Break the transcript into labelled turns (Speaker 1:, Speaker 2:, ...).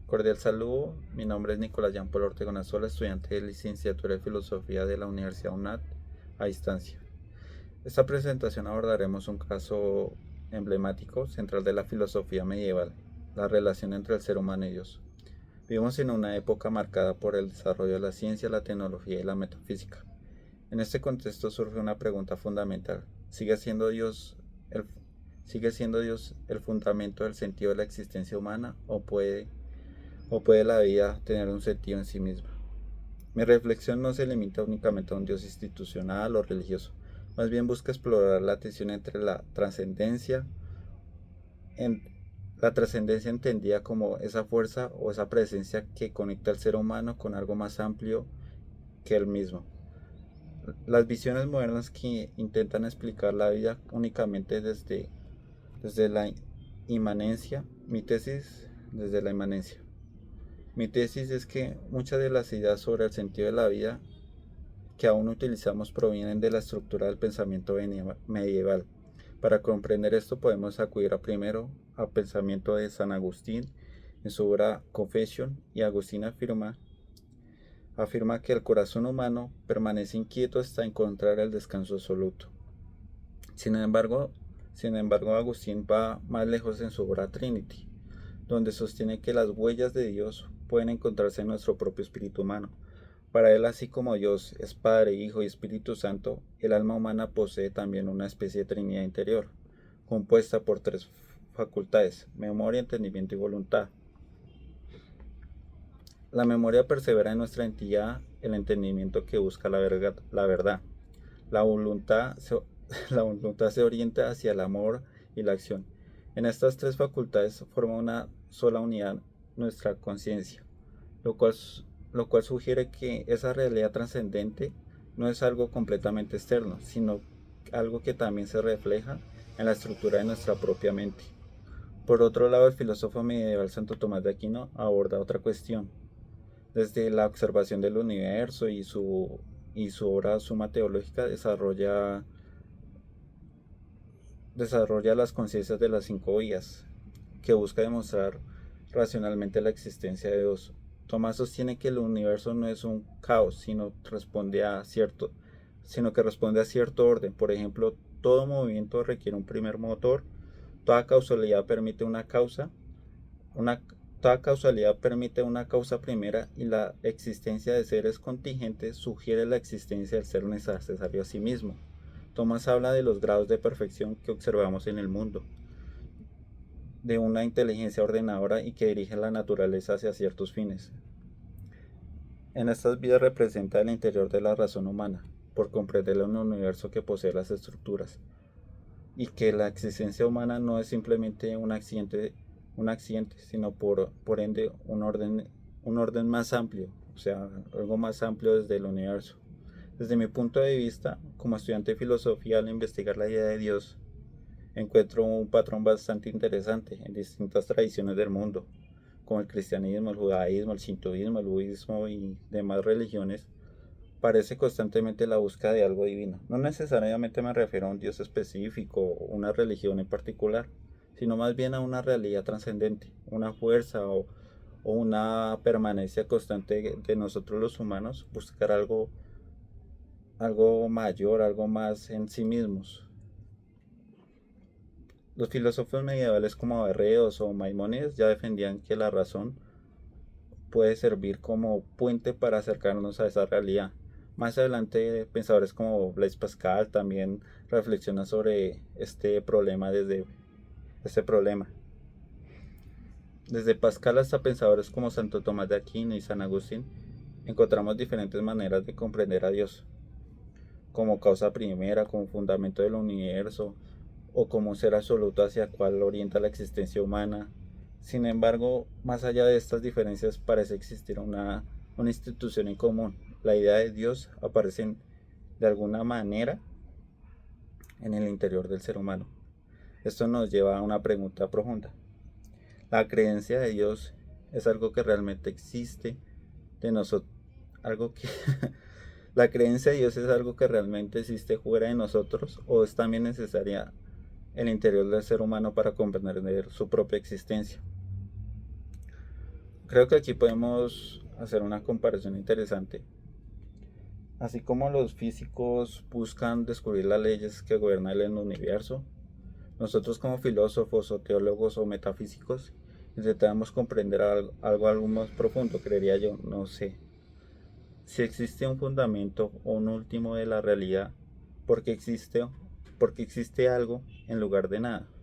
Speaker 1: Cordial saludo, mi nombre es Nicolás Jean Paul Ortega Nazola, estudiante de licenciatura de Filosofía de la Universidad UNAD a distancia. Esta presentación abordaremos un caso emblemático central de la filosofía medieval, la relación entre el ser humano y Dios. Vivimos en una época marcada por el desarrollo de la ciencia, la tecnología y la metafísica. En este contexto surge una pregunta fundamental. El, ¿Sigue siendo Dios el fundamento del sentido de la existencia humana o puede la vida tener un sentido en sí misma? Mi reflexión no se limita únicamente a un Dios institucional o religioso, más bien busca explorar la tensión entre en, la trascendencia entendida como esa fuerza o esa presencia que conecta al ser humano con algo más amplio que él mismo. Las visiones modernas que intentan explicar la vida únicamente desde la inmanencia, mi tesis desde la inmanencia. Mi tesis es que muchas de las ideas sobre el sentido de la vida que aún utilizamos provienen de la estructura del pensamiento medieval. Para comprender esto podemos acudir primero al pensamiento de San Agustín en su obra Confession, y Agustín afirma que el corazón humano permanece inquieto hasta encontrar el descanso absoluto. Sin embargo, Agustín va más lejos en su obra Trinity, donde sostiene que las huellas de Dios pueden encontrarse en nuestro propio espíritu humano. Para él, así como Dios es Padre, Hijo y Espíritu Santo, el alma humana posee también una especie de Trinidad interior, compuesta por tres facultades: memoria, entendimiento y voluntad. La memoria persevera en nuestra entidad, el entendimiento que busca la verdad. La voluntad, se, la voluntad se orienta hacia el amor y la acción. En estas tres facultades forma una sola unidad nuestra conciencia, lo cual, lo cual sugiere que esa realidad trascendente no es algo completamente externo, sino algo que también se refleja en la estructura de nuestra propia mente. Por otro lado, el filósofo medieval Santo Tomás de Aquino aborda otra cuestión. Desde la observación del universo y su obra Suma Teológica desarrolla las conciencias de las cinco vías, que busca demostrar racionalmente la existencia de Dios. Tomás sostiene que el universo no es un caos, sino que responde a cierto orden. Por ejemplo, todo movimiento requiere un primer motor, toda causalidad permite una causa, una, toda causalidad permite una causa primera, y la existencia de seres contingentes sugiere la existencia del ser necesario a sí mismo. Tomás habla de los grados de perfección que observamos en el mundo, de una inteligencia ordenadora y que dirige la naturaleza hacia ciertos fines. En estas vidas representa el interior de la razón humana, por comprender un universo que posee las estructuras, y que la existencia humana no es simplemente un accidente, sino por ende un orden más amplio, o sea, algo más amplio desde el universo. Desde mi punto de vista, como estudiante de filosofía, al investigar la idea de Dios, encuentro un patrón bastante interesante en distintas tradiciones del mundo, como el cristianismo, el judaísmo, el sintoísmo, el budismo y demás religiones. Parece constantemente la búsqueda de algo divino. No necesariamente me refiero a un Dios específico o una religión en particular, sino más bien a una realidad trascendente, una fuerza o una permanencia constante de nosotros los humanos, buscar algo mayor, algo más en sí mismos. Los filósofos medievales como Averroes o Maimónides ya defendían que la razón puede servir como puente para acercarnos a esa realidad. Más adelante, pensadores como Blaise Pascal también reflexionan sobre este problema desde este problema. Desde Pascal hasta pensadores como Santo Tomás de Aquino y San Agustín, encontramos diferentes maneras de comprender a Dios, como causa primera, como fundamento del universo, o como un ser absoluto hacia el cual orienta la existencia humana. Sin embargo, más allá de estas diferencias parece existir una institución en común. La idea de Dios aparece de alguna manera en el interior del ser humano. Esto nos lleva a una pregunta profunda. ¿La creencia de Dios es algo que realmente existe de nosotros? Algo que ¿La creencia de Dios es algo que realmente existe fuera de nosotros, o es también necesaria el interior del ser humano para comprender su propia existencia? Creo que aquí podemos hacer una comparación interesante. Así como los físicos buscan descubrir las leyes que gobiernan el universo, nosotros como filósofos o teólogos o metafísicos intentamos comprender algo más profundo, creería yo, no sé. Si existe un fundamento o un último de la realidad, porque existe, porque existe algo en lugar de nada.